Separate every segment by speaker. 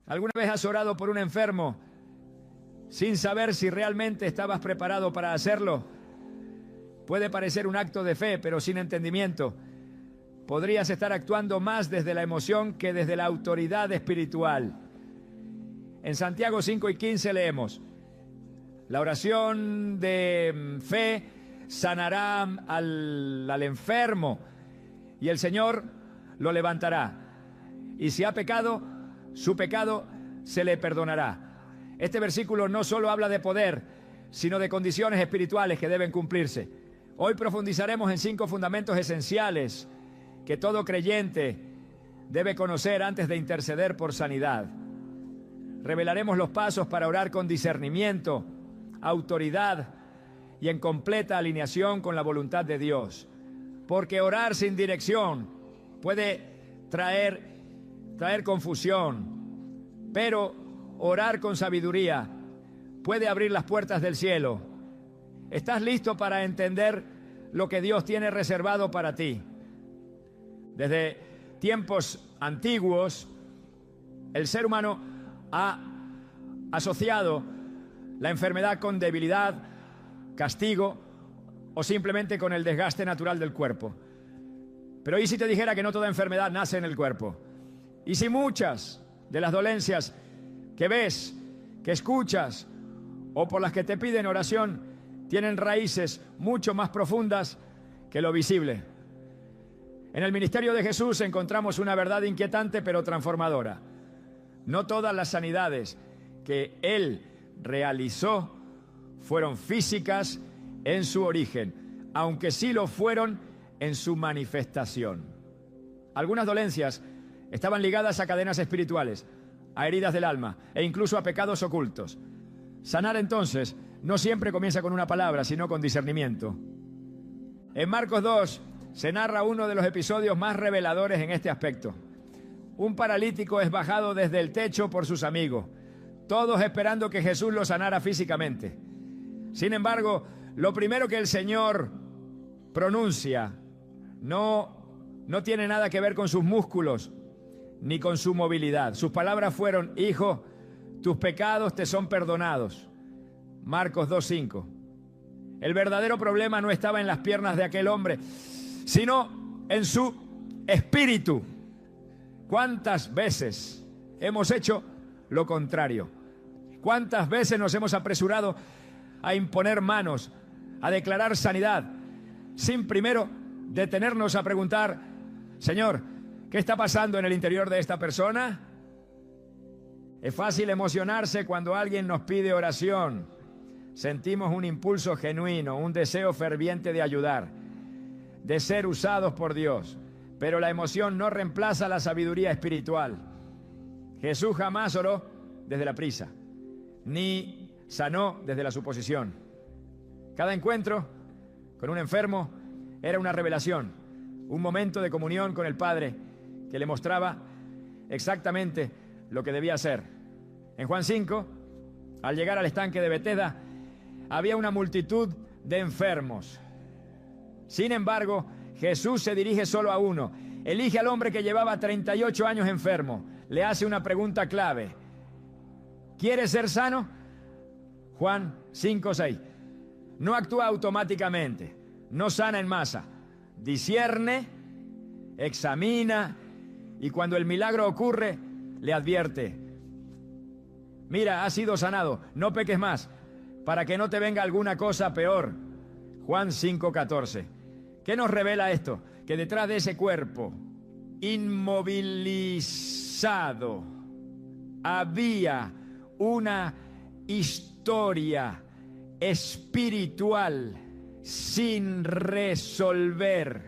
Speaker 1: ¿Alguna vez has orado por un enfermo sin saber si realmente estabas preparado para hacerlo? Puede parecer un acto de fe, pero sin entendimiento. Podrías estar actuando más desde la emoción que desde la autoridad espiritual. En Santiago 5:15 leemos: la oración de fe sanará al enfermo y el Señor lo levantará. Y si ha pecado, su pecado se le perdonará. Este versículo no solo habla de poder, sino de condiciones espirituales que deben cumplirse. Hoy profundizaremos en 5 fundamentos esenciales que todo creyente debe conocer antes de interceder por sanidad. Revelaremos los pasos para orar con discernimiento, autoridad y en completa alineación con la voluntad de Dios. Porque orar sin dirección puede traer confusión, pero orar con sabiduría puede abrir las puertas del cielo. ¿Estás listo para entender lo que Dios tiene reservado para ti? Desde tiempos antiguos, el ser humano ha asociado la enfermedad con debilidad, castigo o simplemente con el desgaste natural del cuerpo. Pero ¿y si te dijera que no toda enfermedad nace en el cuerpo? ¿Y si muchas de las dolencias que ves, que escuchas o por las que te piden oración tienen raíces mucho más profundas que lo visible? En el ministerio de Jesús encontramos una verdad inquietante pero transformadora. No todas las sanidades que Él realizó fueron físicas en su origen, aunque sí lo fueron en su manifestación. Algunas dolencias estaban ligadas a cadenas espirituales, a heridas del alma e incluso a pecados ocultos. Sanar entonces no siempre comienza con una palabra, sino con discernimiento. En Marcos 2 se narra uno de los episodios más reveladores en este aspecto. Un paralítico es bajado desde el techo por sus amigos, todos esperando que Jesús lo sanara físicamente. Sin embargo, lo primero que el Señor pronuncia no tiene nada que ver con sus músculos ni con su movilidad. Sus palabras fueron: hijo, tus pecados te son perdonados. Marcos 2:5. El verdadero problema no estaba en las piernas de aquel hombre, sino en su espíritu. ¿Cuántas veces hemos hecho lo contrario? ¿Cuántas veces nos hemos apresurado a imponer manos, a declarar sanidad, sin primero detenernos a preguntar: Señor, ¿qué está pasando en el interior de esta persona? Es fácil emocionarse cuando alguien nos pide oración. Sentimos un impulso genuino, un deseo ferviente de ayudar, de ser usados por Dios. Pero la emoción no reemplaza la sabiduría espiritual. Jesús jamás oró desde la prisa, ni sanó desde la suposición. Cada encuentro con un enfermo era una revelación, un momento de comunión con el Padre que le mostraba exactamente lo que debía hacer. En Juan 5, al llegar al estanque de Betesda, había una multitud de enfermos. Sin embargo, Jesús se dirige solo a uno. Elige al hombre que llevaba 38 años enfermo. Le hace una pregunta clave: ¿quieres ser sano? Juan 5:6. No actúa automáticamente, no sana en masa. Discierne, examina y cuando el milagro ocurre, le advierte: mira, has sido sanado, no peques más, para que no te venga alguna cosa peor. Juan 5:14. ¿Qué nos revela esto? Que detrás de ese cuerpo inmovilizado había una historia espiritual sin resolver.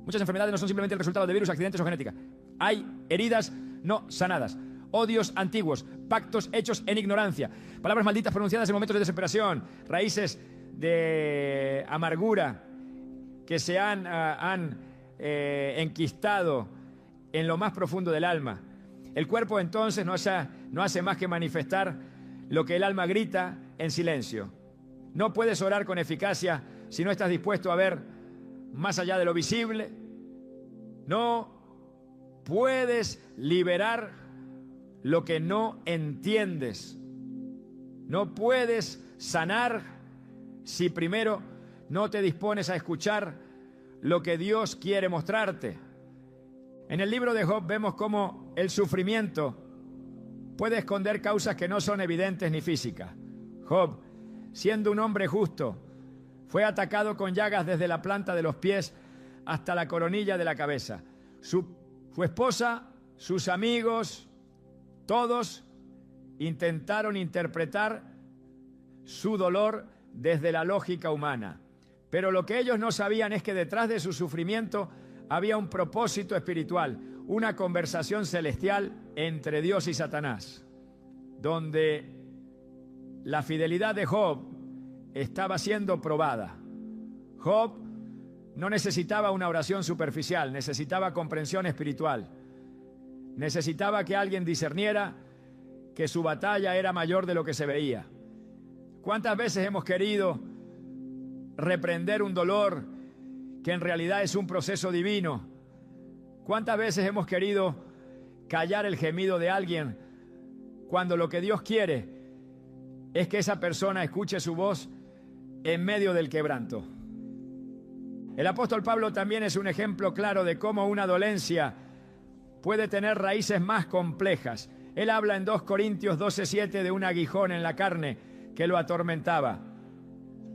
Speaker 1: Muchas enfermedades no son simplemente el resultado de virus, accidentes o genética. Hay heridas no sanadas, odios antiguos, pactos hechos en ignorancia, palabras malditas pronunciadas en momentos de desesperación, raíces de amargura que se han enquistado en lo más profundo del alma. El cuerpo entonces no hace más que manifestar lo que el alma grita en silencio. No puedes orar con eficacia si no estás dispuesto a ver más allá de lo visible. No puedes liberar lo que no entiendes. No puedes sanar si primero no te dispones a escuchar lo que Dios quiere mostrarte. En el libro de Job vemos cómo el sufrimiento puede esconder causas que no son evidentes ni físicas. Job, siendo un hombre justo, fue atacado con llagas desde la planta de los pies hasta la coronilla de la cabeza. Su esposa, sus amigos, todos intentaron interpretar su dolor desde la lógica humana. Pero lo que ellos no sabían es que detrás de su sufrimiento había un propósito espiritual, una conversación celestial entre Dios y Satanás, donde la fidelidad de Job estaba siendo probada. Job no necesitaba una oración superficial, necesitaba comprensión espiritual. Necesitaba que alguien discerniera que su batalla era mayor de lo que se veía. ¿Cuántas veces hemos querido reprender un dolor que en realidad es un proceso divino? ¿Cuántas veces hemos querido callar el gemido de alguien cuando lo que Dios quiere es que esa persona escuche su voz en medio del quebranto? El apóstol Pablo también es un ejemplo claro de cómo una dolencia puede tener raíces más complejas. Él habla en 2 Corintios 12:7 de un aguijón en la carne que lo atormentaba.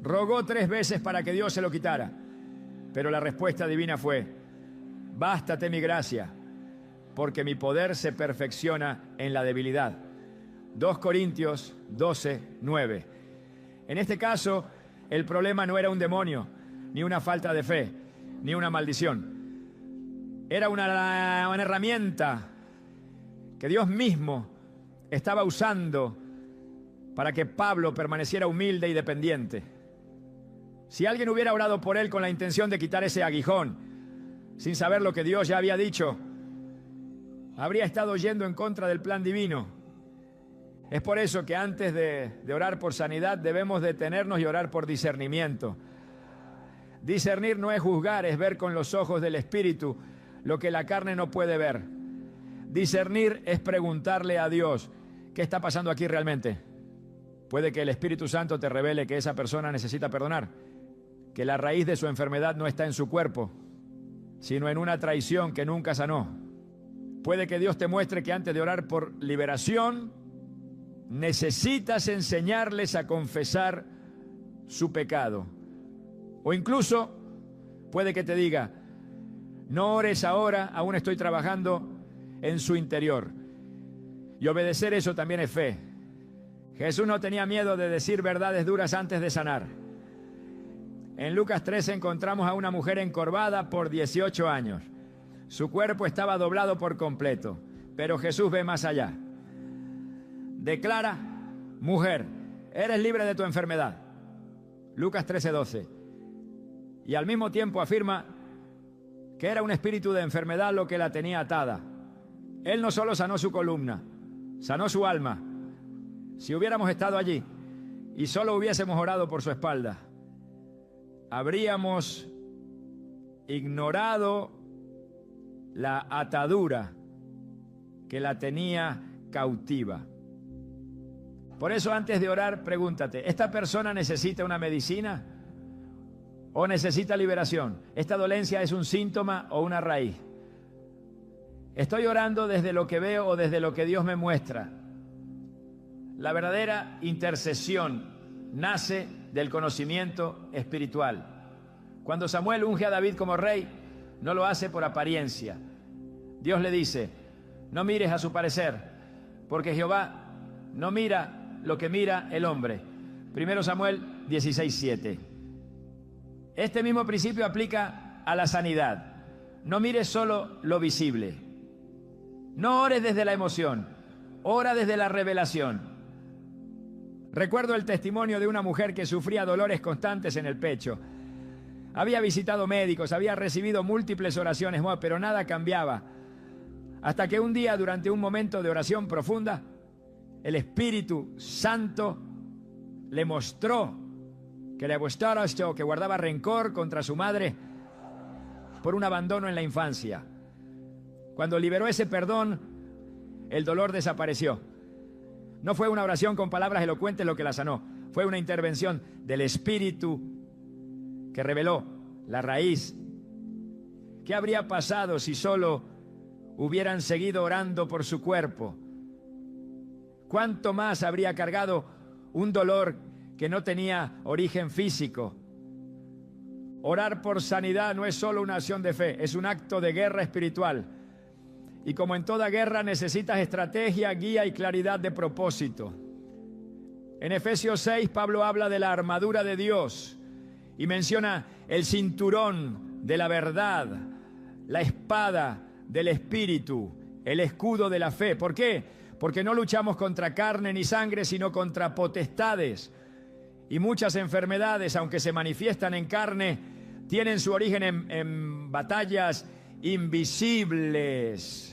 Speaker 1: Rogó 3 veces para que Dios se lo quitara, pero la respuesta divina fue: bástate mi gracia, porque mi poder se perfecciona en la debilidad. 2 Corintios 12:9. En este caso, el problema no era un demonio, ni una falta de fe, ni una maldición. Era una herramienta que Dios mismo estaba usando para que Pablo permaneciera humilde y dependiente. Si alguien hubiera orado por él con la intención de quitar ese aguijón, sin saber lo que Dios ya había dicho, habría estado yendo en contra del plan divino. Es por eso que antes de orar por sanidad debemos detenernos y orar por discernimiento. Discernir no es juzgar, es ver con los ojos del Espíritu lo que la carne no puede ver. Discernir es preguntarle a Dios: ¿qué está pasando aquí realmente? Puede que el Espíritu Santo te revele que esa persona necesita perdonar, que la raíz de su enfermedad no está en su cuerpo, sino en una traición que nunca sanó. Puede que Dios te muestre que antes de orar por liberación, necesitas enseñarles a confesar su pecado. O incluso puede que te diga: no ores ahora, aún estoy trabajando en su interior. Y obedecer eso también es fe. Jesús no tenía miedo de decir verdades duras antes de sanar. En Lucas 13 encontramos a una mujer encorvada por 18 años. Su cuerpo estaba doblado por completo, pero Jesús ve más allá. Declara: mujer, eres libre de tu enfermedad. Lucas 13:12. Y al mismo tiempo afirma que era un espíritu de enfermedad lo que la tenía atada. Él no solo sanó su columna, sanó su alma. Si hubiéramos estado allí y solo hubiésemos orado por su espalda, habríamos ignorado la atadura que la tenía cautiva. Por eso, antes de orar, pregúntate: ¿esta persona necesita una medicina o necesita liberación? ¿Esta dolencia es un síntoma o una raíz? ¿Estoy orando desde lo que veo o desde lo que Dios me muestra? La verdadera intercesión nace del conocimiento espiritual. Cuando Samuel unge a David como rey, no lo hace por apariencia. Dios le dice: no mires a su parecer, porque Jehová no mira lo que mira el hombre. 1 Samuel 16:7. Este mismo principio aplica a la sanidad. No mires solo lo visible. No ores desde la emoción, ora desde la revelación. Recuerdo el testimonio de una mujer que sufría dolores constantes en el pecho. Había visitado médicos, había recibido múltiples oraciones, pero nada cambiaba. Hasta que un día, durante un momento de oración profunda, el Espíritu Santo le mostró que guardaba rencor contra su madre por un abandono en la infancia. Cuando liberó ese perdón, el dolor desapareció. No fue una oración con palabras elocuentes lo que la sanó, fue una intervención del Espíritu que reveló la raíz. ¿Qué habría pasado si solo hubieran seguido orando por su cuerpo? ¿Cuánto más habría cargado un dolor que no tenía origen físico? Orar por sanidad no es solo una acción de fe, es un acto de guerra espiritual. Y como en toda guerra necesitas estrategia, guía y claridad de propósito. En Efesios 6, Pablo habla de la armadura de Dios y menciona el cinturón de la verdad, la espada del Espíritu, el escudo de la fe. ¿Por qué? Porque no luchamos contra carne ni sangre, sino contra potestades. Y muchas enfermedades, aunque se manifiestan en carne, tienen su origen en batallas invisibles.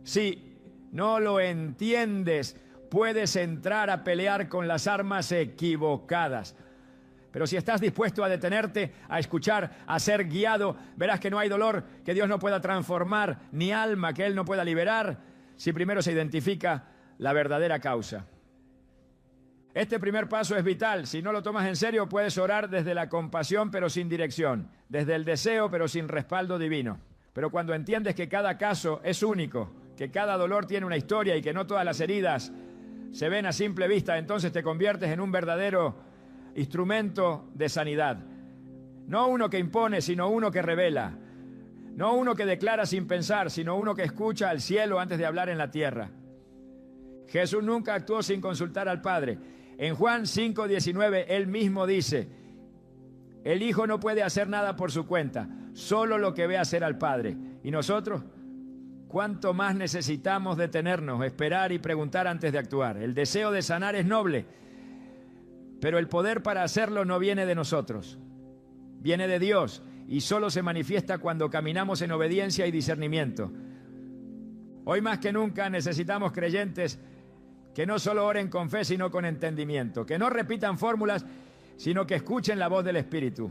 Speaker 1: Si no lo entiendes, puedes entrar a pelear con las armas equivocadas. Pero si estás dispuesto a detenerte, a escuchar, a ser guiado, verás que no hay dolor que Dios no pueda transformar, ni alma que Él no pueda liberar, si primero se identifica la verdadera causa. Este primer paso es vital. Si no lo tomas en serio, puedes orar desde la compasión pero sin dirección, desde el deseo pero sin respaldo divino. Pero cuando entiendes que cada caso es único, que cada dolor tiene una historia y que no todas las heridas se ven a simple vista, entonces te conviertes en un verdadero instrumento de sanidad. No uno que impone, sino uno que revela. No uno que declara sin pensar, sino uno que escucha al cielo antes de hablar en la tierra. Jesús nunca actuó sin consultar al Padre. En Juan 5:19, Él mismo dice: el Hijo no puede hacer nada por su cuenta, solo lo que ve hacer al Padre. ¿Y nosotros? ¿Cuánto más necesitamos detenernos, esperar y preguntar antes de actuar? El deseo de sanar es noble, pero el poder para hacerlo no viene de nosotros, viene de Dios y solo se manifiesta cuando caminamos en obediencia y discernimiento. Hoy más que nunca necesitamos creyentes que no solo oren con fe, sino con entendimiento, que no repitan fórmulas, sino que escuchen la voz del Espíritu,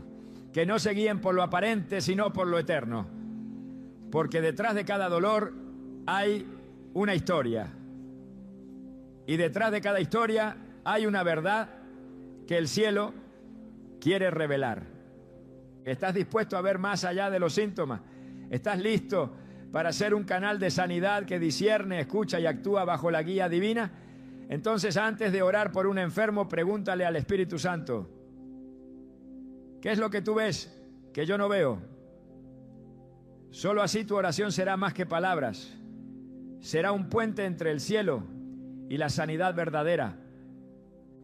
Speaker 1: que no se guíen por lo aparente, sino por lo eterno. Porque detrás de cada dolor hay una historia. Y detrás de cada historia hay una verdad que el cielo quiere revelar. ¿Estás dispuesto a ver más allá de los síntomas? ¿Estás listo para ser un canal de sanidad que discierne, escucha y actúa bajo la guía divina? Entonces, antes de orar por un enfermo, pregúntale al Espíritu Santo: ¿qué es lo que tú ves que yo no veo? Solo así tu oración será más que palabras. Será un puente entre el cielo y la sanidad verdadera.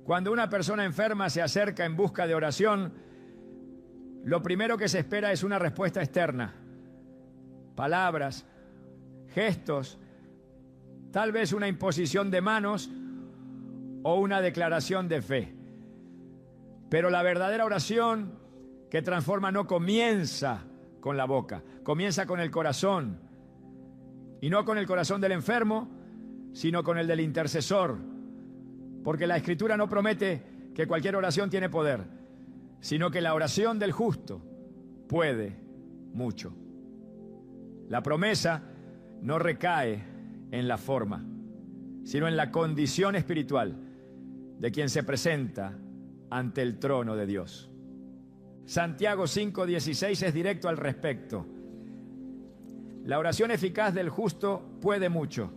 Speaker 1: Cuando una persona enferma se acerca en busca de oración, lo primero que se espera es una respuesta externa. Palabras, gestos, tal vez una imposición de manos o una declaración de fe. Pero la verdadera oración que transforma no comienza con la boca, comienza con el corazón, y no con el corazón del enfermo, sino con el del intercesor, porque la Escritura no promete que cualquier oración tiene poder, sino que la oración del justo puede mucho. La promesa no recae en la forma, sino en la condición espiritual de quien se presenta ante el trono de Dios. Santiago 5:16 es directo al respecto. La oración eficaz del justo puede mucho.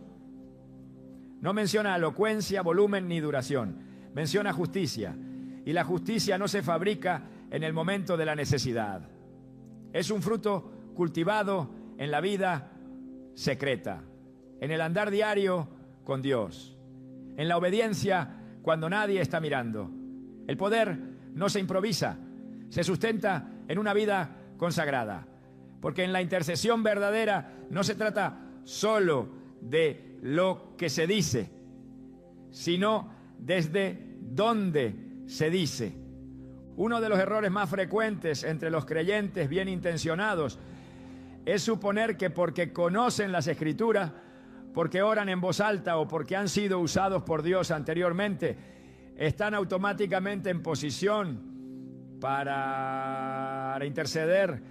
Speaker 1: No menciona elocuencia, volumen ni duración. Menciona justicia. Y la justicia no se fabrica en el momento de la necesidad. Es un fruto cultivado en la vida secreta, en el andar diario con Dios, en la obediencia cuando nadie está mirando. El poder no se improvisa, se sustenta en una vida consagrada, porque en la intercesión verdadera no se trata solo de lo que se dice, sino desde dónde se dice. Uno de los errores más frecuentes entre los creyentes bien intencionados es suponer que porque conocen las Escrituras, porque oran en voz alta o porque han sido usados por Dios anteriormente, están automáticamente en posición para interceder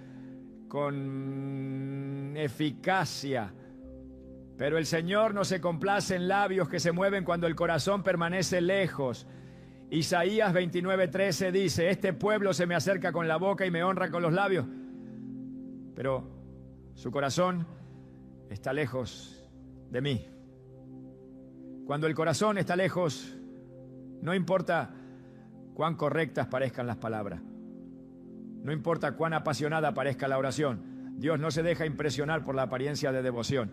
Speaker 1: con eficacia Pero el Señor no se complace en labios que se mueven cuando el corazón permanece lejos. Isaías 29:13 dice: este pueblo se me acerca con la boca y me honra con los labios, pero su corazón está lejos de mí. Cuando el corazón está lejos, no importa cuán correctas parezcan las palabras, no importa cuán apasionada parezca la oración, Dios no se deja impresionar por la apariencia de devoción.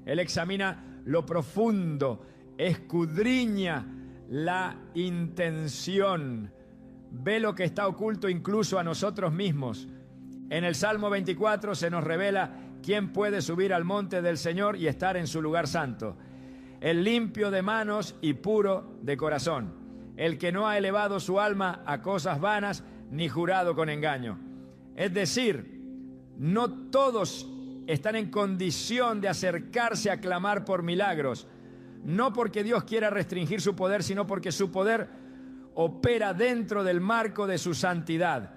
Speaker 1: Él examina lo profundo, escudriña la intención, ve lo que está oculto incluso a nosotros mismos. En el Salmo 24 se nos revela quién puede subir al monte del Señor y estar en su lugar santo: el limpio de manos y puro de corazón, el que no ha elevado su alma a cosas vanas ni jurado con engaño. Es decir, no todos están en condición de acercarse a clamar por milagros, no porque Dios quiera restringir su poder, sino porque su poder opera dentro del marco de su santidad.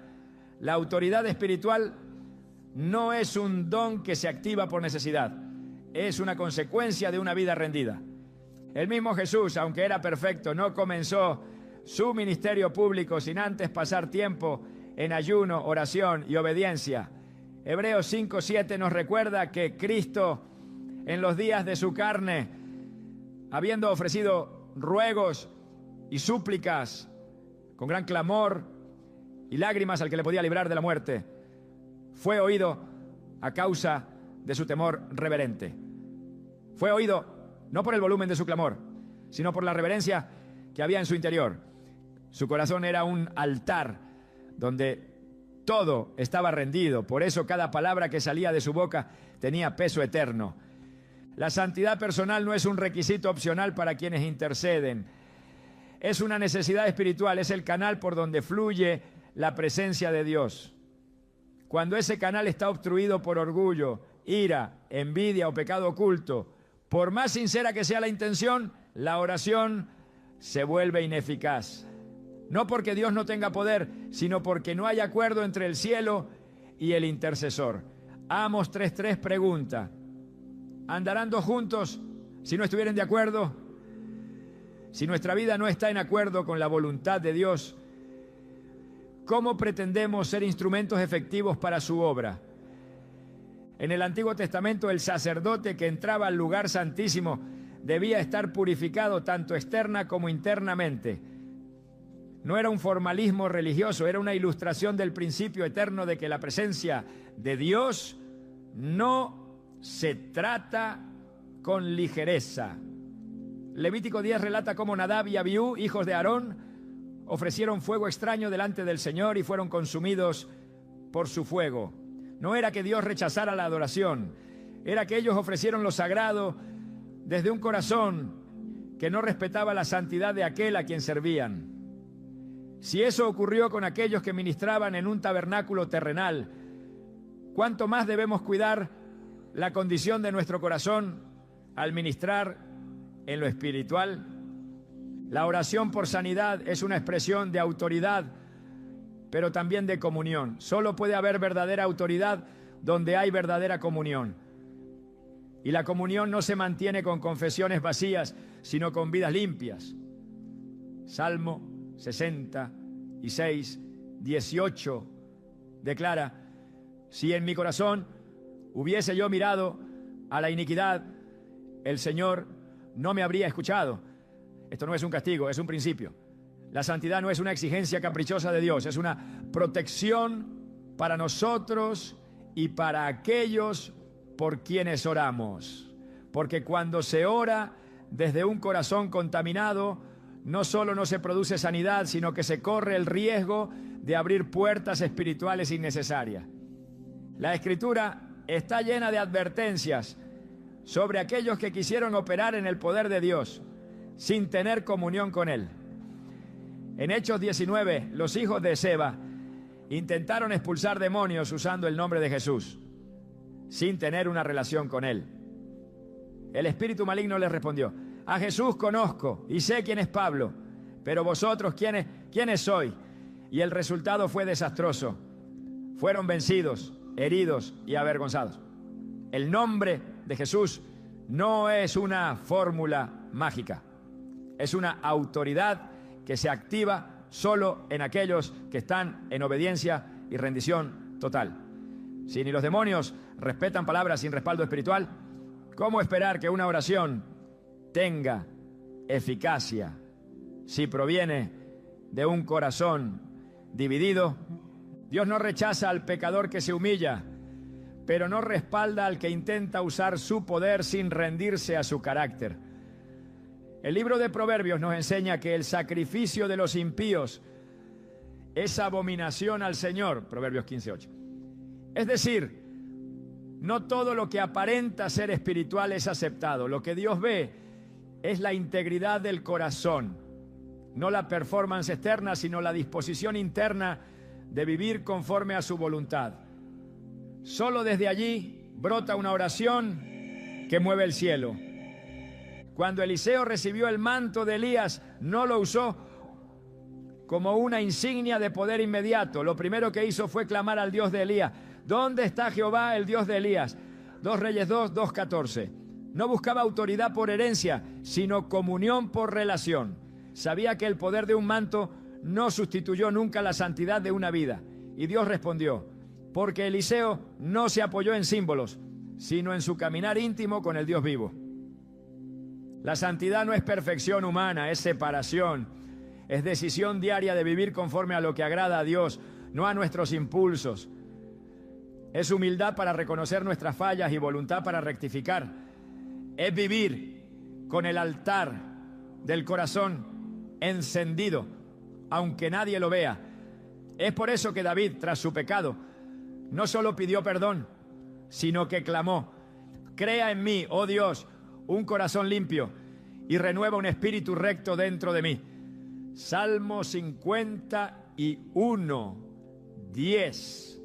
Speaker 1: La autoridad espiritual no es un don que se activa por necesidad, es una consecuencia de una vida rendida. El mismo Jesús, aunque era perfecto, no comenzó su ministerio público sin antes pasar tiempo en ayuno, oración y obediencia. Hebreos 5:7 nos recuerda que Cristo, en los días de su carne, habiendo ofrecido ruegos y súplicas con gran clamor y lágrimas al que le podía librar de la muerte, fue oído a causa de su temor reverente. Fue oído no por el volumen de su clamor, sino por la reverencia que había en su interior. Su corazón era un altar donde todo estaba rendido. Por eso cada palabra que salía de su boca tenía peso eterno. La santidad personal no es un requisito opcional para quienes interceden. Es una necesidad espiritual, es el canal por donde fluye la presencia de Dios. Cuando ese canal está obstruido por orgullo, ira, envidia o pecado oculto, por más sincera que sea la intención, la oración se vuelve ineficaz. No porque Dios no tenga poder, sino porque no hay acuerdo entre el cielo y el intercesor. Amos 3:3 pregunta: ¿andarán dos juntos si no estuvieran de acuerdo? Si nuestra vida no está en acuerdo con la voluntad de Dios, ¿cómo pretendemos ser instrumentos efectivos para su obra? En el Antiguo Testamento, el sacerdote que entraba al lugar santísimo debía estar purificado tanto externa como internamente. No era un formalismo religioso, era una ilustración del principio eterno de que la presencia de Dios no se trata con ligereza. Levítico 10 relata cómo Nadab y Abiú, hijos de Aarón, ofrecieron fuego extraño delante del Señor y fueron consumidos por su fuego. No era que Dios rechazara la adoración, era que ellos ofrecieron lo sagrado desde un corazón que no respetaba la santidad de aquel a quien servían. Si eso ocurrió con aquellos que ministraban en un tabernáculo terrenal, ¿cuánto más debemos cuidar la condición de nuestro corazón al ministrar en lo espiritual? La oración por sanidad es una expresión de autoridad, pero también de comunión. Solo puede haber verdadera autoridad donde hay verdadera comunión. Y la comunión no se mantiene con confesiones vacías, sino con vidas limpias. Salmo 66, 18 declara: si en mi corazón hubiese yo mirado a la iniquidad, el Señor no me habría escuchado. Esto no es un castigo, es un principio. La santidad no es una exigencia caprichosa de Dios, es una protección para nosotros y para aquellos por quienes oramos. Porque cuando se ora desde un corazón contaminado, no solo no se produce sanidad, sino que se corre el riesgo de abrir puertas espirituales innecesarias. La Escritura está llena de advertencias sobre aquellos que quisieron operar en el poder de Dios sin tener comunión con Él. En Hechos 19, los hijos de Seba intentaron expulsar demonios usando el nombre de Jesús, sin tener una relación con Él. El espíritu maligno les respondió: a Jesús conozco y sé quién es Pablo, pero vosotros, ¿quiénes sois? Y el resultado fue desastroso. Fueron vencidos, heridos y avergonzados. El nombre de Jesús no es una fórmula mágica. Es una autoridad que se activa solo en aquellos que están en obediencia y rendición total. Si ni los demonios respetan palabras sin respaldo espiritual, ¿cómo esperar que una oración tenga eficacia si proviene de un corazón dividido? Dios no rechaza al pecador que se humilla, pero no respalda al que intenta usar su poder sin rendirse a su carácter. El libro de Proverbios nos enseña que el sacrificio de los impíos es abominación al Señor, Proverbios 15:8. Es decir, no todo lo que aparenta ser espiritual es aceptado. Lo que Dios ve es la integridad del corazón, no la performance externa, sino la disposición interna de vivir conforme a su voluntad. Solo desde allí brota una oración que mueve el cielo. Cuando Eliseo recibió el manto de Elías, no lo usó como una insignia de poder inmediato. Lo primero que hizo fue clamar al Dios de Elías. ¿Dónde está Jehová, el Dios de Elías? 2 Reyes 2, 2:14. No buscaba autoridad por herencia, sino comunión por relación. Sabía que el poder de un manto no sustituyó nunca la santidad de una vida. Y Dios respondió, porque Eliseo no se apoyó en símbolos, sino en su caminar íntimo con el Dios vivo. La santidad no es perfección humana, es separación. Es decisión diaria de vivir conforme a lo que agrada a Dios, no a nuestros impulsos. Es humildad para reconocer nuestras fallas y voluntad para rectificar. Es vivir con el altar del corazón encendido, aunque nadie lo vea. Es por eso que David, tras su pecado, no solo pidió perdón, sino que clamó, crea en mí, oh Dios, un corazón limpio y renueva un espíritu recto dentro de mí. Salmo 51, 10.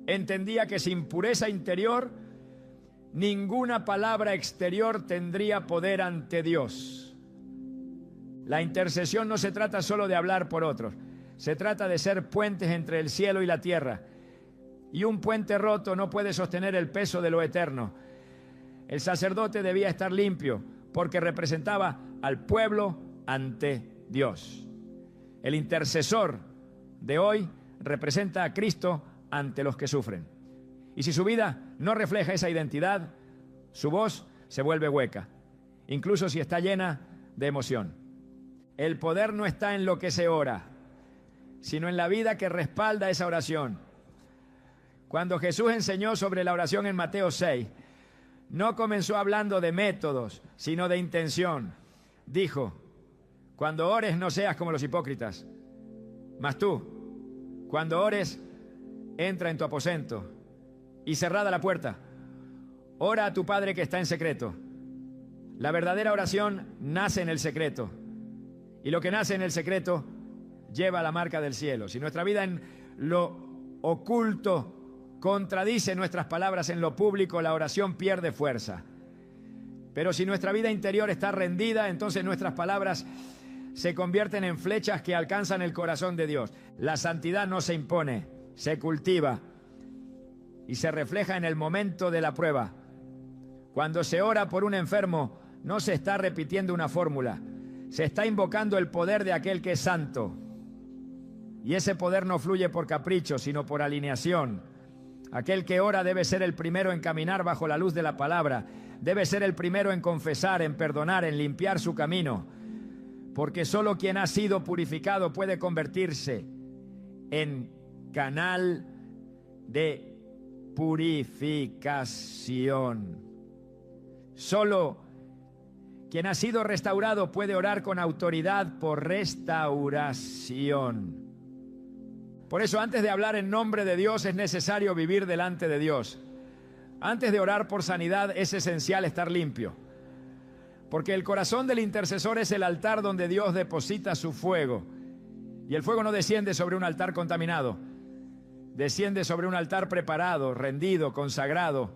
Speaker 1: Entendía que sin pureza interior, ninguna palabra exterior tendría poder ante Dios. La intercesión no se trata solo de hablar por otros, se trata de ser puentes entre el cielo y la tierra. Y un puente roto no puede sostener el peso de lo eterno. El sacerdote debía estar limpio porque representaba al pueblo ante Dios. El intercesor de hoy representa a Cristo ante los que sufren. Y si su vida no refleja esa identidad, su voz se vuelve hueca, incluso si está llena de emoción. El poder no está en lo que se ora, sino en la vida que respalda esa oración. Cuando Jesús enseñó sobre la oración en Mateo 6, no comenzó hablando de métodos, sino de intención. Dijo, cuando ores no seas como los hipócritas, mas tú, cuando ores, entra en tu aposento y cerrada la puerta, ora a tu Padre que está en secreto. La verdadera oración nace en el secreto, y lo que nace en el secreto lleva la marca del cielo. Si nuestra vida en lo oculto contradice nuestras palabras en lo público, la oración pierde fuerza. Pero si nuestra vida interior está rendida, entonces nuestras palabras se convierten en flechas que alcanzan el corazón de Dios. La santidad no se impone, se cultiva y se refleja en el momento de la prueba. Cuando se ora por un enfermo, no se está repitiendo una fórmula, se está invocando el poder de aquel que es santo. Y ese poder no fluye por capricho, sino por alineación. Aquel que ora debe ser el primero en caminar bajo la luz de la palabra, debe ser el primero en confesar, en perdonar, en limpiar su camino, porque solo quien ha sido purificado puede convertirse en canal de purificación. Solo quien ha sido restaurado puede orar con autoridad por restauración. Por eso, antes de hablar en nombre de Dios, es necesario vivir delante de Dios. Antes de orar por sanidad, es esencial estar limpio. Porque el corazón del intercesor es el altar donde Dios deposita su fuego. Y el fuego no desciende sobre un altar contaminado. Desciende sobre un altar preparado, rendido, consagrado.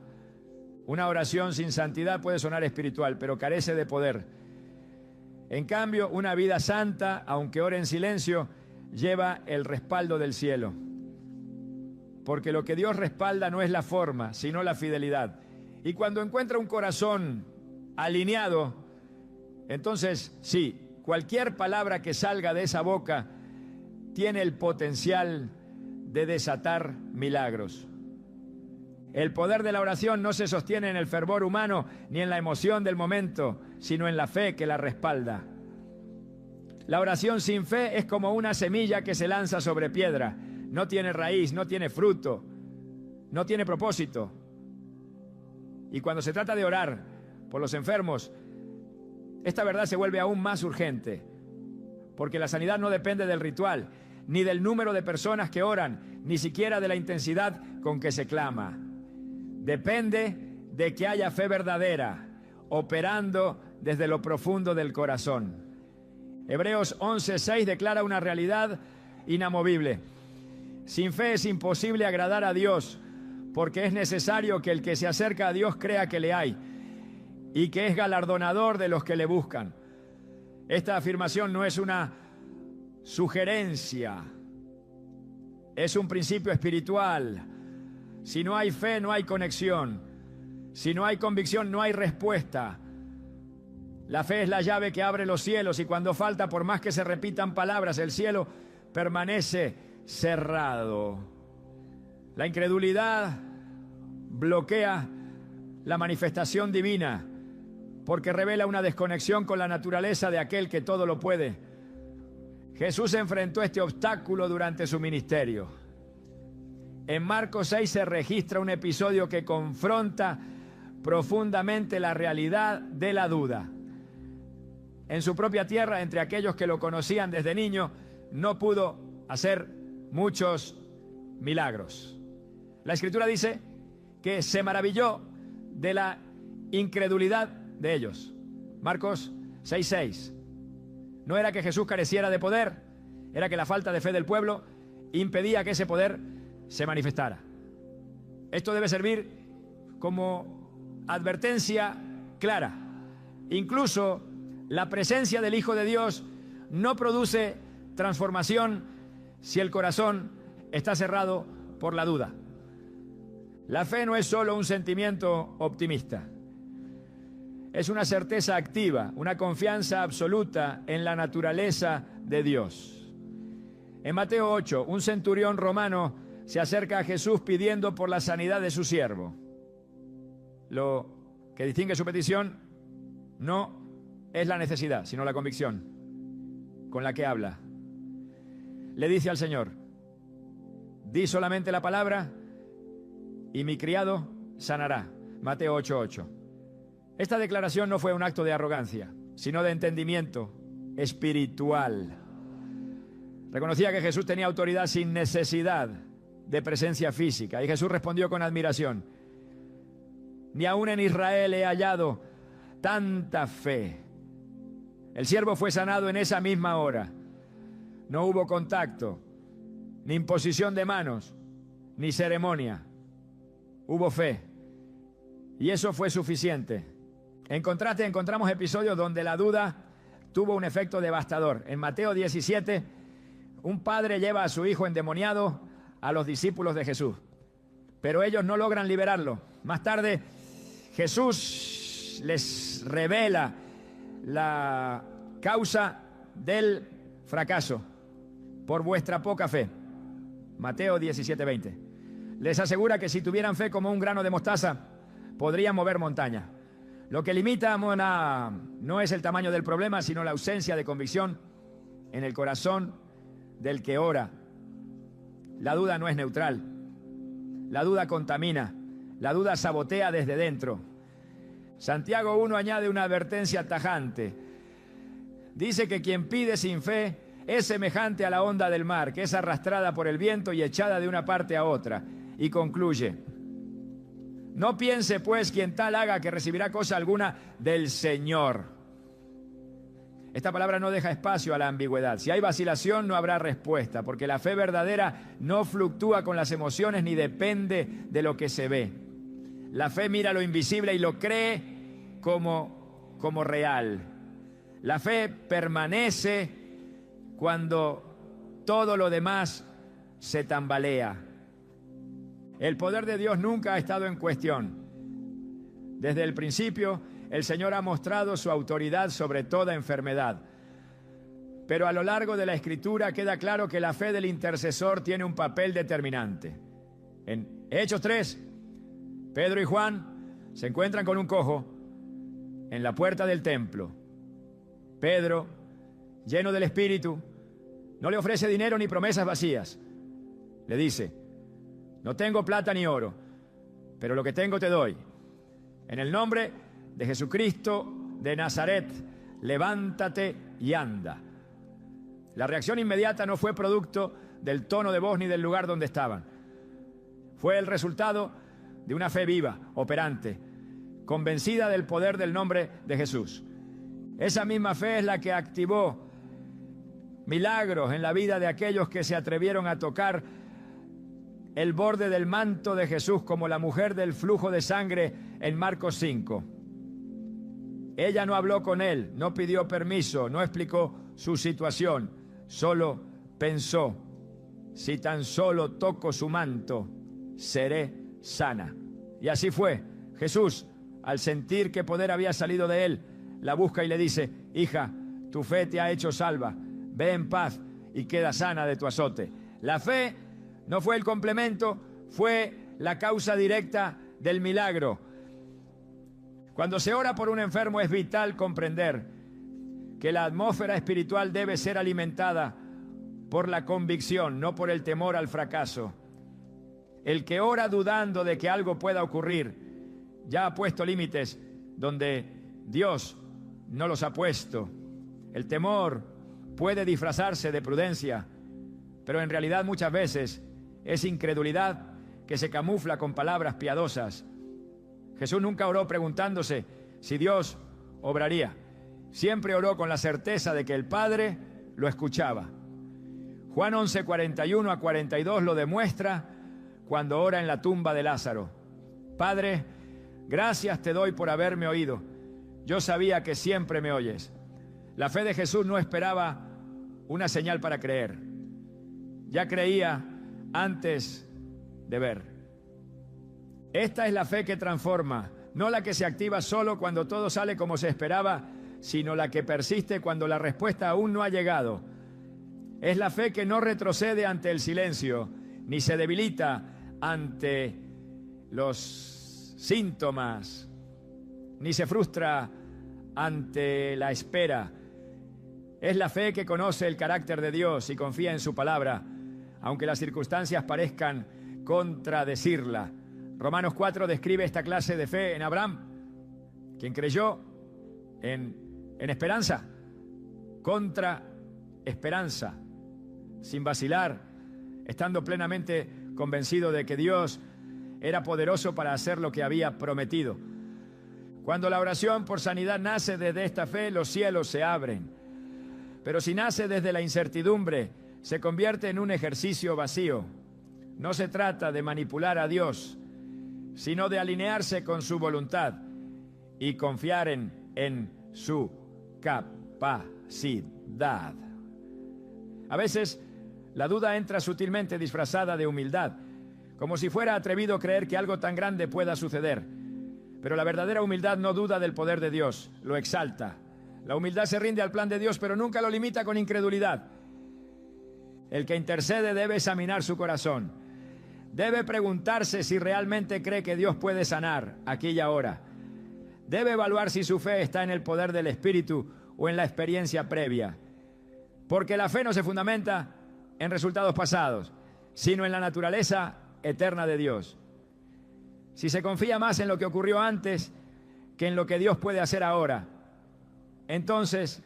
Speaker 1: Una oración sin santidad puede sonar espiritual, pero carece de poder. En cambio, una vida santa, aunque ore en silencio, lleva el respaldo del cielo. Porque lo que Dios respalda no es la forma, sino la fidelidad. Y cuando encuentra un corazón alineado, entonces sí, cualquier palabra que salga de esa boca tiene el potencial de desatar milagros. El poder de la oración no se sostiene en el fervor humano ni en la emoción del momento, sino en la fe que la respalda. La oración sin fe es como una semilla que se lanza sobre piedra. No tiene raíz, no tiene fruto, no tiene propósito. Y cuando se trata de orar por los enfermos, esta verdad se vuelve aún más urgente, porque la sanidad no depende del ritual, ni del número de personas que oran, ni siquiera de la intensidad con que se clama. Depende de que haya fe verdadera, operando desde lo profundo del corazón. Hebreos 11:6 declara una realidad inamovible. Sin fe es imposible agradar a Dios, porque es necesario que el que se acerca a Dios crea que le hay y que es galardonador de los que le buscan. Esta afirmación no es una sugerencia, es un principio espiritual. Si no hay fe, no hay conexión. Si no hay convicción, no hay respuesta. La fe es la llave que abre los cielos, y cuando falta, por más que se repitan palabras, el cielo permanece cerrado. La incredulidad bloquea la manifestación divina, porque revela una desconexión con la naturaleza de aquel que todo lo puede. Jesús enfrentó este obstáculo durante su ministerio. En Marcos 6 se registra un episodio que confronta profundamente la realidad de la duda. En su propia tierra, entre aquellos que lo conocían desde niño, no pudo hacer muchos milagros. La Escritura dice que se maravilló de la incredulidad de ellos. Marcos 6:6. No era que Jesús careciera de poder, era que la falta de fe del pueblo impedía que ese poder se manifestara. Esto debe servir como advertencia clara. Incluso la presencia del Hijo de Dios no produce transformación si el corazón está cerrado por la duda. La fe no es solo un sentimiento optimista. Es una certeza activa, una confianza absoluta en la naturaleza de Dios. En Mateo 8, un centurión romano se acerca a Jesús pidiendo por la sanidad de su siervo. Lo que distingue su petición no es la necesidad, sino la convicción con la que habla. Le dice al Señor: di solamente la palabra y mi criado sanará. Mateo 8:8. Esta declaración no fue un acto de arrogancia, sino de entendimiento espiritual. Reconocía que Jesús tenía autoridad sin necesidad de presencia física, y Jesús respondió con admiración: ni aún en Israel he hallado tanta fe. El siervo fue sanado en esa misma hora. No hubo contacto, ni imposición de manos, ni ceremonia. Hubo fe, y eso fue suficiente. En contraste, encontramos episodios donde la duda tuvo un efecto devastador. En Mateo 17, un padre lleva a su hijo endemoniado a los discípulos de Jesús, pero ellos no logran liberarlo. Más tarde, Jesús les revela la causa del fracaso: por vuestra poca fe. Mateo 17:20. Les asegura que si tuvieran fe como un grano de mostaza, podrían mover montaña. Lo que limita no es el tamaño del problema, sino la ausencia de convicción en el corazón del que ora. La duda no es neutral. La duda contamina. La duda sabotea desde dentro. Santiago 1 añade una advertencia tajante. Dice que quien pide sin fe es semejante a la onda del mar, que es arrastrada por el viento y echada de una parte a otra. Y concluye: no piense pues quien tal haga que recibirá cosa alguna del Señor. Esta palabra no deja espacio a la ambigüedad. Si hay vacilación, no habrá respuesta, porque la fe verdadera no fluctúa con las emociones ni depende de lo que se ve. La fe mira lo invisible y lo cree como real. La fe permanece cuando todo lo demás se tambalea. El poder de Dios nunca ha estado en cuestión. Desde el principio, el Señor ha mostrado su autoridad sobre toda enfermedad. Pero a lo largo de la Escritura queda claro que la fe del intercesor tiene un papel determinante. En Hechos 3, Pedro y Juan se encuentran con un cojo en la puerta del templo. Pedro, lleno del Espíritu, no le ofrece dinero ni promesas vacías. Le dice: no tengo plata ni oro, pero lo que tengo te doy. En el nombre de Jesucristo de Nazaret, levántate y anda. La reacción inmediata no fue producto del tono de voz ni del lugar donde estaban. Fue el resultado de una fe viva, operante, convencida del poder del nombre de Jesús. Esa misma fe es la que activó milagros en la vida de aquellos que se atrevieron a tocar el borde del manto de Jesús, como la mujer del flujo de sangre en Marcos 5. Ella no habló con él, no pidió permiso, no explicó su situación, solo pensó: si tan solo toco su manto, seré sana. Y así fue. Jesús, al sentir que poder había salido de él, la busca y le dice: hija, tu fe te ha hecho salva, ve en paz y queda sana de tu azote. La fe no fue el complemento, fue la causa directa del milagro. Cuando se ora por un enfermo es vital comprender que la atmósfera espiritual debe ser alimentada por la convicción, no por el temor al fracaso. El que ora dudando de que algo pueda ocurrir ya ha puesto límites donde Dios no los ha puesto. El temor puede disfrazarse de prudencia, pero en realidad muchas veces es incredulidad que se camufla con palabras piadosas. Jesús nunca oró preguntándose si Dios obraría. Siempre oró con la certeza de que el Padre lo escuchaba. Juan 11, 41 a 42 lo demuestra cuando ora en la tumba de Lázaro. Padre, gracias te doy por haberme oído. Yo sabía que siempre me oyes. La fe de Jesús no esperaba una señal para creer. Ya creía antes de ver. Esta es la fe que transforma, no la que se activa solo cuando todo sale como se esperaba, sino la que persiste cuando la respuesta aún no ha llegado. Es la fe que no retrocede ante el silencio, ni se debilita ante los síntomas, ni se frustra ante la espera. Es la fe que conoce el carácter de Dios y confía en su palabra, aunque las circunstancias parezcan contradecirla. Romanos 4 describe esta clase de fe en Abraham, quien creyó en esperanza, contra esperanza, sin vacilar, estando plenamente convencido de que Dios era poderoso para hacer lo que había prometido. Cuando la oración por sanidad nace desde esta fe, los cielos se abren. Pero si nace desde la incertidumbre, se convierte en un ejercicio vacío. No se trata de manipular a Dios, sino de alinearse con su voluntad y confiar en su capacidad. A veces la duda entra sutilmente disfrazada de humildad, como si fuera atrevido creer que algo tan grande pueda suceder. Pero la verdadera humildad no duda del poder de Dios, lo exalta. La humildad se rinde al plan de Dios, pero nunca lo limita con incredulidad. El que intercede debe examinar su corazón. Debe preguntarse si realmente cree que Dios puede sanar aquí y ahora. Debe evaluar si su fe está en el poder del Espíritu o en la experiencia previa. Porque la fe no se fundamenta en resultados pasados, sino en la naturaleza eterna de Dios. Si se confía más en lo que ocurrió antes que en lo que Dios puede hacer ahora, entonces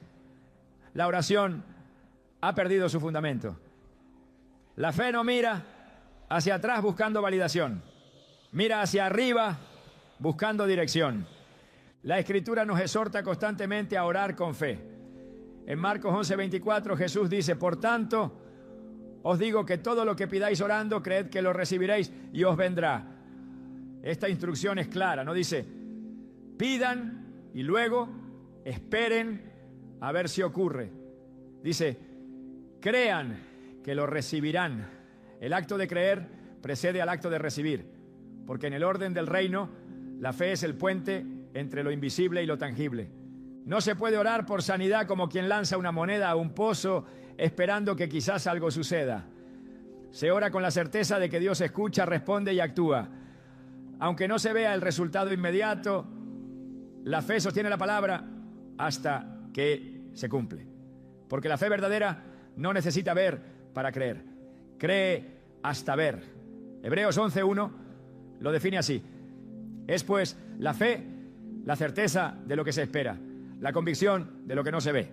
Speaker 1: la oración ha perdido su fundamento. La fe no mira hacia atrás buscando validación, mira hacia arriba buscando dirección. La Escritura nos exhorta constantemente a orar con fe. En Marcos 11:24 Jesús dice: por tanto, os digo que todo lo que pidáis orando, creed que lo recibiréis y os vendrá. Esta instrucción es clara, no dice pidan y luego esperen a ver si ocurre. Dice, crean que lo recibirán. El acto de creer precede al acto de recibir, porque en el orden del reino La fe es el puente entre lo invisible y lo tangible. No se puede orar por sanidad como quien lanza una moneda a un pozo esperando que quizás algo suceda. Se ora con la certeza de que Dios escucha, responde y actúa. Aunque no se vea el resultado inmediato, la fe sostiene la palabra hasta que se cumple. Porque la fe verdadera no necesita ver para creer. Cree hasta ver. Hebreos 11:1 lo define así. Es pues la fe, la certeza de lo que se espera, la convicción de lo que no se ve.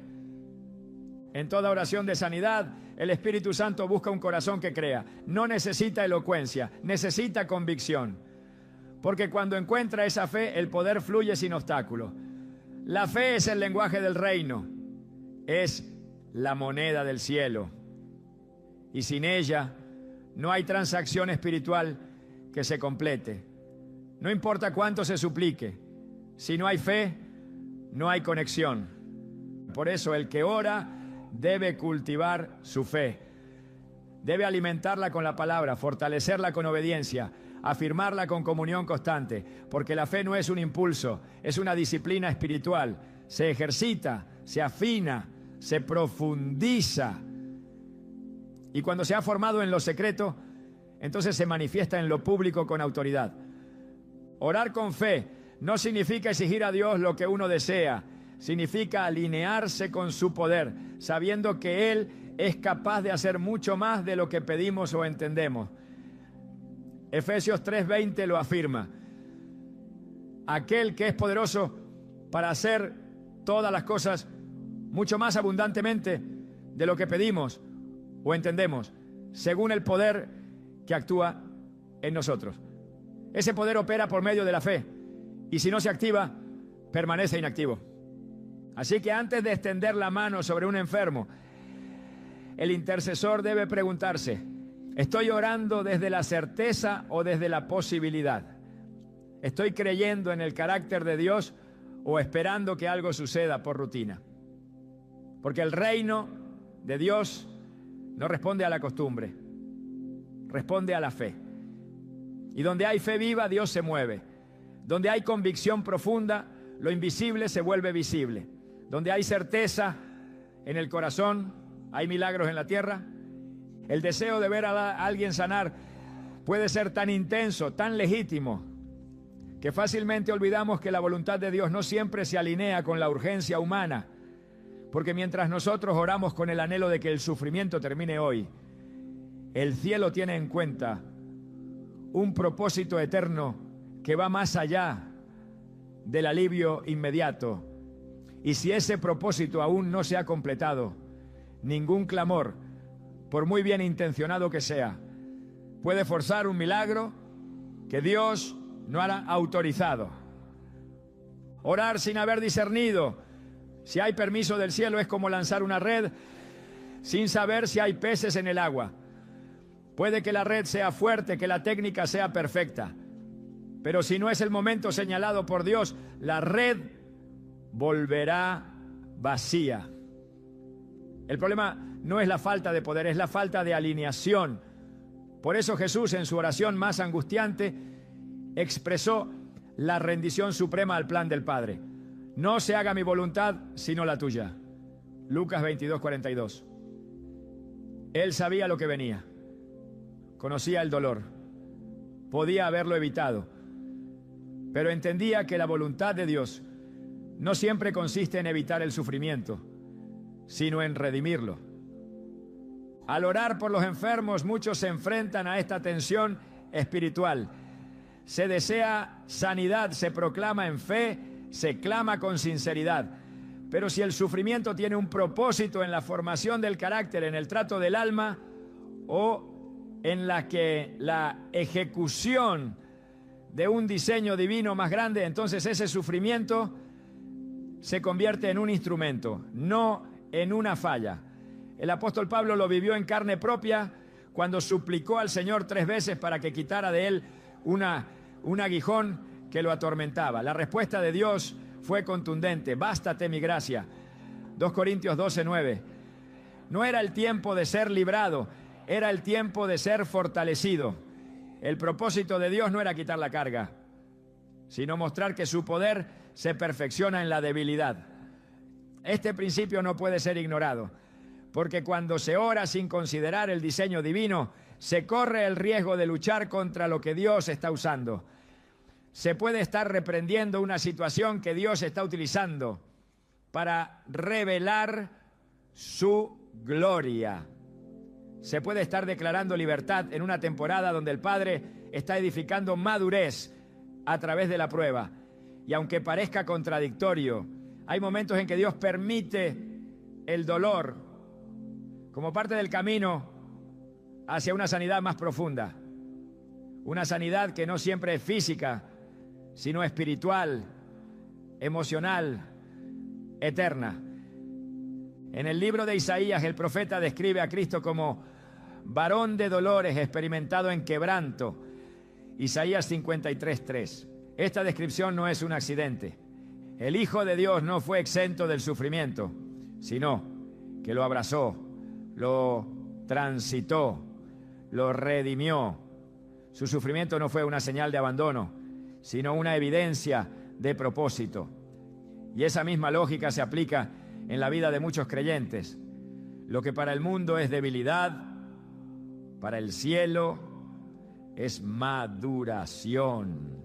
Speaker 1: En toda oración de sanidad, el Espíritu Santo busca un corazón que crea. No necesita elocuencia, necesita convicción. Porque cuando encuentra esa fe, el poder fluye sin obstáculo. La fe es el lenguaje del reino, es la moneda del cielo. Y sin ella no hay transacción espiritual que se complete. No importa cuánto se suplique, si no hay fe, no hay conexión. Por eso el que ora debe cultivar su fe. Debe alimentarla con la palabra, fortalecerla con obediencia, afirmarla con comunión constante, porque la fe no es un impulso, es una disciplina espiritual. Se ejercita, se afina, se profundiza. Y cuando se ha formado en lo secreto, entonces se manifiesta en lo público con autoridad. Orar con fe no significa exigir a Dios lo que uno desea, significa alinearse con su poder, sabiendo que Él es capaz de hacer mucho más de lo que pedimos o entendemos. Efesios 3:20 lo afirma. Aquel que es poderoso para hacer todas las cosas mucho más abundantemente de lo que pedimos o entendemos, según el poder que actúa en nosotros. Ese poder opera por medio de la fe, y si no se activa, permanece inactivo. Así que antes de extender la mano sobre un enfermo, el intercesor debe preguntarse: ¿estoy orando desde la certeza o desde la posibilidad? ¿Estoy creyendo en el carácter de Dios o esperando que algo suceda por rutina? Porque el reino de Dios no responde a la costumbre, responde a la fe. Y donde hay fe viva, Dios se mueve. Donde hay convicción profunda, lo invisible se vuelve visible. Donde hay certeza en el corazón, hay milagros en la tierra. El deseo de ver a alguien sanar puede ser tan intenso, tan legítimo, que fácilmente olvidamos que la voluntad de Dios no siempre se alinea con la urgencia humana. Porque mientras nosotros oramos con el anhelo de que el sufrimiento termine hoy, el cielo tiene en cuenta un propósito eterno que va más allá del alivio inmediato. Y si ese propósito aún no se ha completado, ningún clamor, por muy bien intencionado que sea, puede forzar un milagro que Dios no ha autorizado. Orar sin haber discernido si hay permiso del cielo es como lanzar una red sin saber si hay peces en el agua. Puede que la red sea fuerte, que la técnica sea perfecta, pero si no es el momento señalado por Dios, la red volverá vacía. El problema no es la falta de poder, es la falta de alineación. Por eso Jesús, en su oración más angustiante, expresó la rendición suprema al plan del Padre. No se haga mi voluntad, sino la tuya. Lucas 22:42. Él sabía lo que venía. Conocía el dolor, podía haberlo evitado, pero entendía que la voluntad de Dios no siempre consiste en evitar el sufrimiento, sino en redimirlo. Al orar por los enfermos, muchos se enfrentan a esta tensión espiritual. Se desea sanidad, se proclama en fe, se clama con sinceridad. Pero si el sufrimiento tiene un propósito en la formación del carácter, en el trato del alma, o en la que la ejecución de un diseño divino más grande, entonces ese sufrimiento se convierte en un instrumento, no en una falla. El apóstol Pablo lo vivió en carne propia cuando suplicó al Señor 3 veces para que quitara de él un aguijón que lo atormentaba. La respuesta de Dios fue contundente: bástate mi gracia. 2 Corintios 12:9. No era el tiempo de ser librado, era el tiempo de ser fortalecido. El propósito de Dios no era quitar la carga, sino mostrar que su poder se perfecciona en la debilidad. Este principio no puede ser ignorado, porque cuando se ora sin considerar el diseño divino, se corre el riesgo de luchar contra lo que Dios está usando. Se puede estar reprendiendo una situación que Dios está utilizando para revelar su gloria. Se puede estar declarando libertad en una temporada donde el Padre está edificando madurez a través de la prueba. Y aunque parezca contradictorio, hay momentos en que Dios permite el dolor como parte del camino hacia una sanidad más profunda. Una sanidad que no siempre es física, sino espiritual, emocional, eterna. En el libro de Isaías, el profeta describe a Cristo como varón de dolores, experimentado en quebranto. Isaías 53:3. Esta descripción no es un accidente. El Hijo de Dios no fue exento del sufrimiento, sino que lo abrazó, lo transitó, lo redimió. Su sufrimiento no fue una señal de abandono, sino una evidencia de propósito. Y esa misma lógica se aplica en la vida de muchos creyentes. Lo que para el mundo es debilidad, para el cielo es maduración.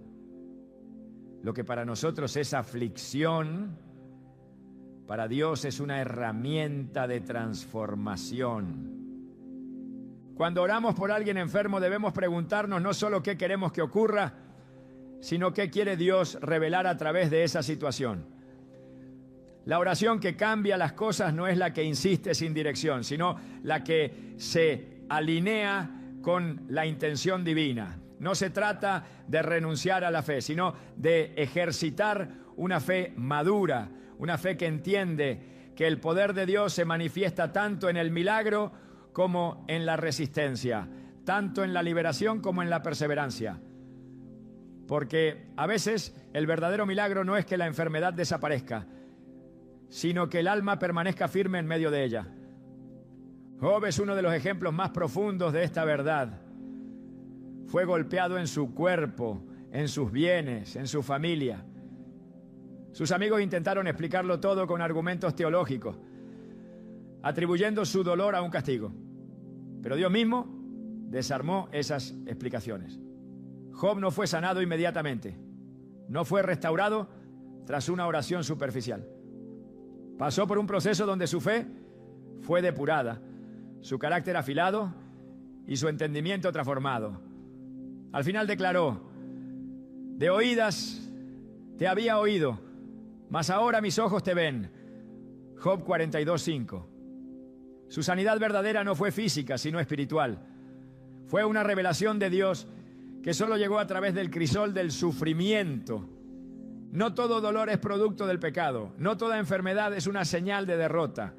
Speaker 1: Lo que para nosotros es aflicción, para Dios es una herramienta de transformación. Cuando oramos por alguien enfermo, debemos preguntarnos no solo qué queremos que ocurra, sino qué quiere Dios revelar a través de esa situación. La oración que cambia las cosas no es la que insiste sin dirección, sino la que se alinea con la intención divina. No se trata de renunciar a la fe, sino de ejercitar una fe madura, una fe que entiende que el poder de Dios se manifiesta tanto en el milagro como en la resistencia, tanto en la liberación como en la perseverancia. Porque a veces el verdadero milagro no es que la enfermedad desaparezca, sino que el alma permanezca firme en medio de ella. Job es uno de los ejemplos más profundos de esta verdad. Fue golpeado en su cuerpo, en sus bienes, en su familia. Sus amigos intentaron explicarlo todo con argumentos teológicos, atribuyendo su dolor a un castigo. Pero Dios mismo desarmó esas explicaciones. Job no fue sanado inmediatamente, no fue restaurado tras una oración superficial. Pasó por un proceso donde su fe fue depurada, su carácter afilado y su entendimiento transformado. Al final declaró: de oídas te había oído, mas ahora mis ojos te ven. Job 42:5. Su sanidad verdadera no fue física, sino espiritual. Fue una revelación de Dios que solo llegó a través del crisol del sufrimiento. No todo dolor es producto del pecado. No toda enfermedad es una señal de derrota.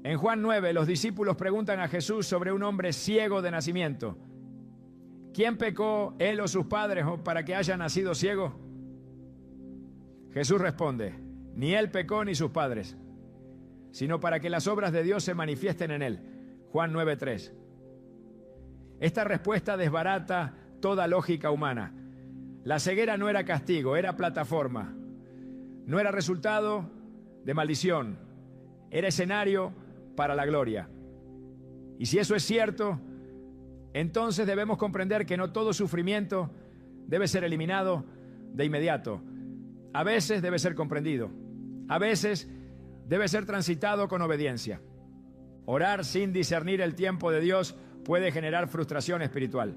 Speaker 1: En Juan 9, los discípulos preguntan a Jesús sobre un hombre ciego de nacimiento. ¿Quién pecó, él o sus padres, para que haya nacido ciego? Jesús responde: ni él pecó ni sus padres, sino para que las obras de Dios se manifiesten en él. Juan 9:3. Esta respuesta desbarata toda lógica humana. La ceguera no era castigo, era plataforma. No era resultado de maldición, era escenario para la gloria. Y si eso es cierto, entonces debemos comprender que no todo sufrimiento debe ser eliminado de inmediato. A veces debe ser comprendido. A veces debe ser transitado con obediencia. Orar sin discernir el tiempo de Dios puede generar frustración espiritual.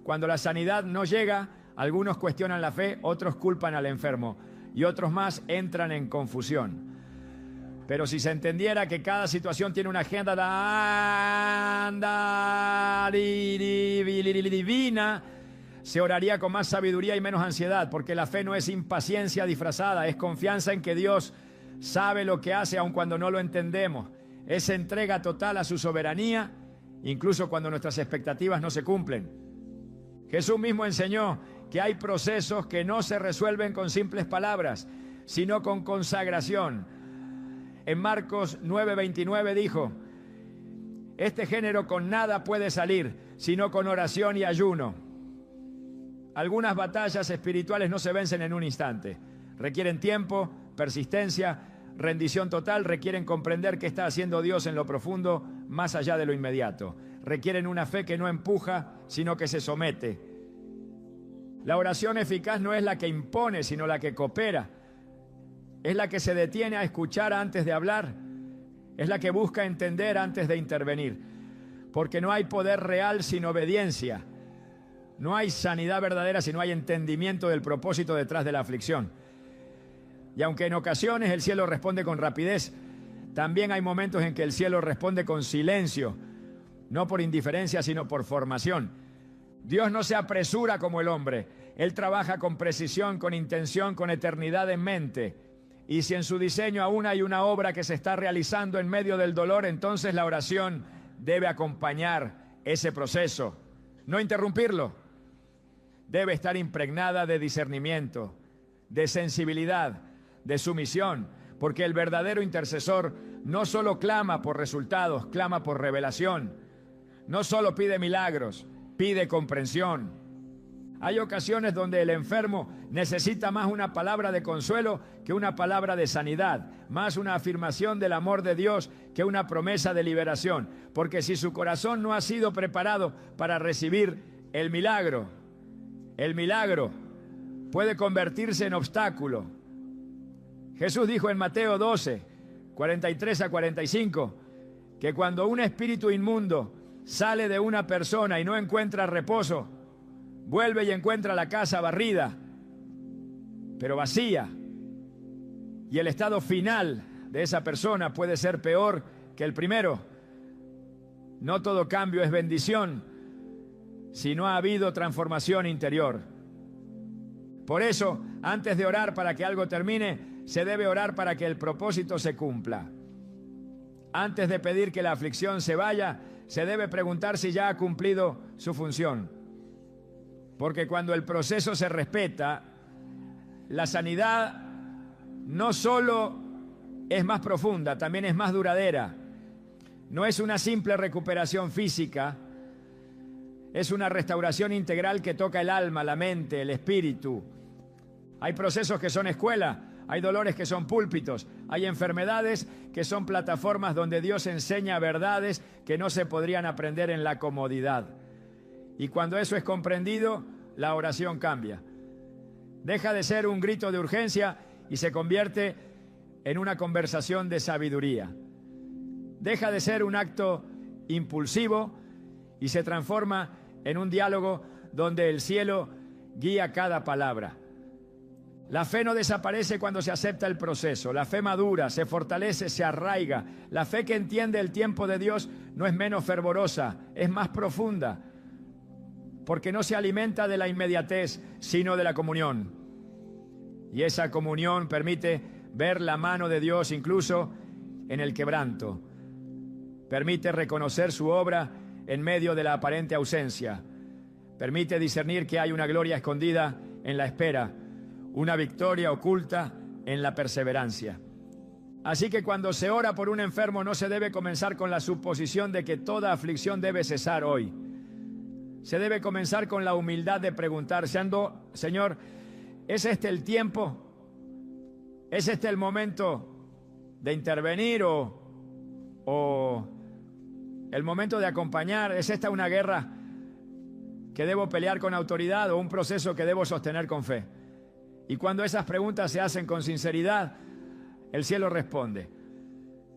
Speaker 1: Cuando la sanidad no llega, algunos cuestionan la fe, otros culpan al enfermo y otros más entran en confusión. Pero si se entendiera que cada situación tiene una agenda divina, se oraría con más sabiduría y menos ansiedad, porque la fe no es impaciencia disfrazada, es confianza en que Dios sabe lo que hace aun cuando no lo entendemos. Es entrega total a su soberanía, incluso cuando nuestras expectativas no se cumplen. Jesús mismo enseñó que hay procesos que no se resuelven con simples palabras, sino con consagración. En Marcos 9:29 dijo: este género con nada puede salir, sino con oración y ayuno. Algunas batallas espirituales no se vencen en un instante. Requieren tiempo, persistencia, rendición total, requieren comprender qué está haciendo Dios en lo profundo, más allá de lo inmediato. Requieren una fe que no empuja, sino que se somete. La oración eficaz no es la que impone, sino la que coopera. Es la que se detiene a escuchar antes de hablar. Es la que busca entender antes de intervenir. Porque no hay poder real sin obediencia. No hay sanidad verdadera si no hay entendimiento del propósito detrás de la aflicción. Y aunque en ocasiones el cielo responde con rapidez, también hay momentos en que el cielo responde con silencio, no por indiferencia, sino por formación. Dios no se apresura como el hombre. Él trabaja con precisión, con intención, con eternidad en mente. Y si en su diseño aún hay una obra que se está realizando en medio del dolor, entonces la oración debe acompañar ese proceso, no interrumpirlo. Debe estar impregnada de discernimiento, de sensibilidad, de sumisión, porque el verdadero intercesor no solo clama por resultados, clama por revelación. No solo pide milagros, pide comprensión. Hay ocasiones donde el enfermo necesita más una palabra de consuelo que una palabra de sanidad, más una afirmación del amor de Dios que una promesa de liberación, porque si su corazón no ha sido preparado para recibir el milagro puede convertirse en obstáculo. Jesús dijo en Mateo 12, 43 a 45, que cuando un espíritu inmundo sale de una persona y no encuentra reposo, vuelve y encuentra la casa barrida, pero vacía. Y el estado final de esa persona puede ser peor que el primero. No todo cambio es bendición si no ha habido transformación interior. Por eso, antes de orar para que algo termine, se debe orar para que el propósito se cumpla. Antes de pedir que la aflicción se vaya, se debe preguntar si ya ha cumplido su función. Porque cuando el proceso se respeta, la sanidad no solo es más profunda, también es más duradera. No es una simple recuperación física, es una restauración integral que toca el alma, la mente, el espíritu. Hay procesos que son escuela, hay dolores que son púlpitos, hay enfermedades que son plataformas donde Dios enseña verdades que no se podrían aprender en la comodidad. Y cuando eso es comprendido, la oración cambia. Deja de ser un grito de urgencia y se convierte en una conversación de sabiduría. Deja de ser un acto impulsivo y se transforma en un diálogo donde el cielo guía cada palabra. La fe no desaparece cuando se acepta el proceso. La fe madura, se fortalece, se arraiga. La fe que entiende el tiempo de Dios no es menos fervorosa, es más profunda, porque no se alimenta de la inmediatez, sino de la comunión. Y esa comunión permite ver la mano de Dios incluso en el quebranto. Permite reconocer su obra en medio de la aparente ausencia. Permite discernir que hay una gloria escondida en la espera, una victoria oculta en la perseverancia. Así que cuando se ora por un enfermo no se debe comenzar con la suposición de que toda aflicción debe cesar hoy. Se debe comenzar con la humildad de preguntarse, Señor, ¿es este el tiempo? ¿Es este el momento de intervenir o el momento de acompañar? ¿Es esta una guerra que debo pelear con autoridad o un proceso que debo sostener con fe? Y cuando esas preguntas se hacen con sinceridad, el cielo responde.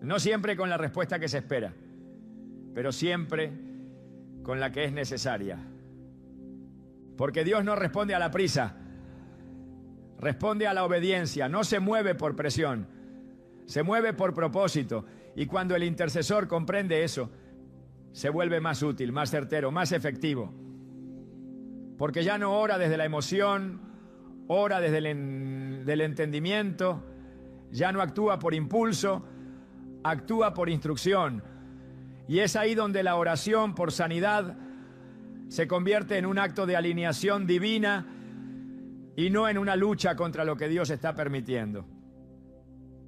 Speaker 1: No siempre con la respuesta que se espera, pero siempre con la que es necesaria. Porque Dios no responde a la prisa, responde a la obediencia, no se mueve por presión, se mueve por propósito. Y cuando el intercesor comprende eso, se vuelve más útil, más certero, más efectivo. Porque ya no ora desde la emoción, ora desde el entendimiento, ya no actúa por impulso, actúa por instrucción. Y es ahí donde la oración por sanidad se convierte en un acto de alineación divina y no en una lucha contra lo que Dios está permitiendo.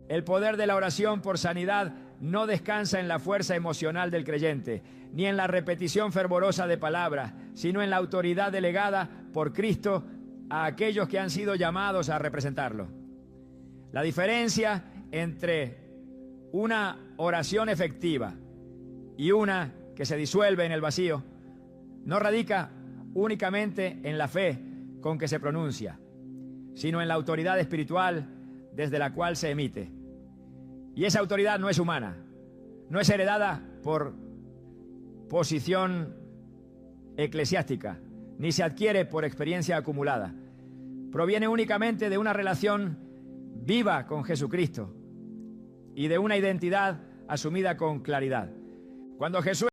Speaker 1: El poder de la oración por sanidad no descansa en la fuerza emocional del creyente, ni en la repetición fervorosa de palabras, sino en la autoridad delegada por Cristo a aquellos que han sido llamados a representarlo. La diferencia entre una oración efectiva y una que se disuelve en el vacío no radica únicamente en la fe con que se pronuncia, sino en la autoridad espiritual desde la cual se emite. Y esa autoridad no es humana, no es heredada por posición eclesiástica, ni se adquiere por experiencia acumulada. Proviene únicamente de una relación viva con Jesucristo y de una identidad asumida con claridad. Cuando Jesús